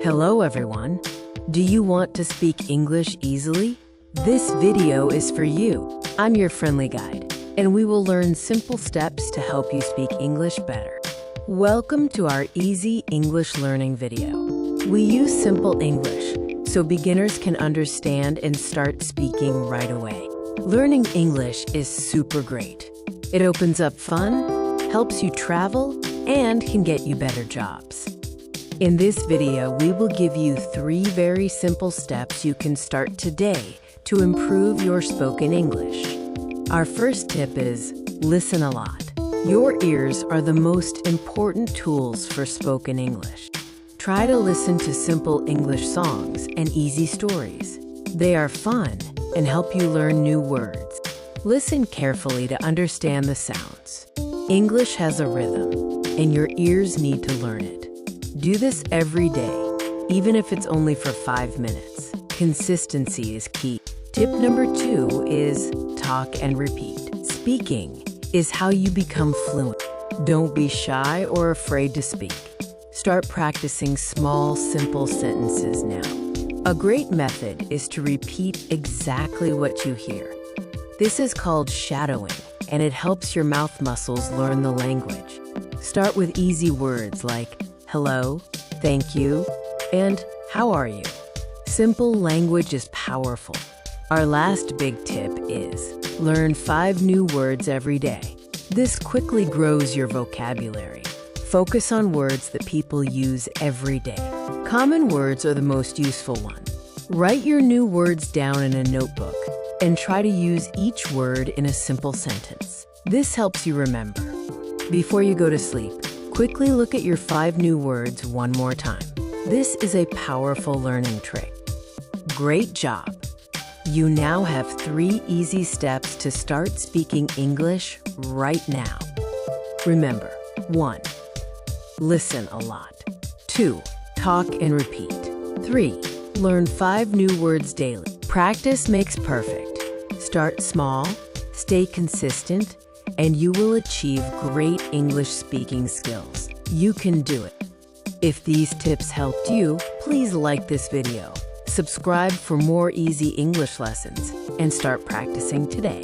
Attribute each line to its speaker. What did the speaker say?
Speaker 1: Hello everyone. Do you want to speak English easily? This video is for you. I'm your friendly guide, and we will learn simple steps to help you speak English better. Welcome to our easy English learning video. We use simple English so beginners can understand and start speaking right away. Learning English is super great. It opens up fun, helps you travel, and can get you better jobs. In this video, we will give you 3 very simple steps you can start today to improve your spoken English. Our first tip is listen a lot. Your ears are the most important tools for spoken English. Try to listen to simple English songs and easy stories. They are fun and help you learn new words. Listen carefully to understand the sounds. English has a rhythm, and your ears need to learn it. Do this every day, even if it's only for 5 minutes. Consistency is key. Tip number 2 is talk and repeat. Speaking is how you become fluent. Don't be shy or afraid to speak. Start practicing small, simple sentences now. A great method is to repeat exactly what you hear. This is called shadowing, and it helps your mouth muscles learn the language. Start with easy words like hello, thank you, and how are you? Simple language is powerful. Our last big tip is learn 5 new words every day. This quickly grows your vocabulary. Focus on words that people use every day. Common words are the most useful ones. Write your new words down in a notebook and try to use each word in a simple sentence. This helps you remember. Before you go to sleep, quickly look at your 5 new words one more time. This is a powerful learning trick. Great job! You now have 3 easy steps to start speaking English right now. Remember, 1. Listen a lot. 2. Talk and repeat. 3. Learn 5 new words daily. Practice makes perfect. Start small, stay consistent, and you will achieve great English speaking skills. You can do it. If these tips helped you, please like this video, subscribe for more easy English lessons, and start practicing today.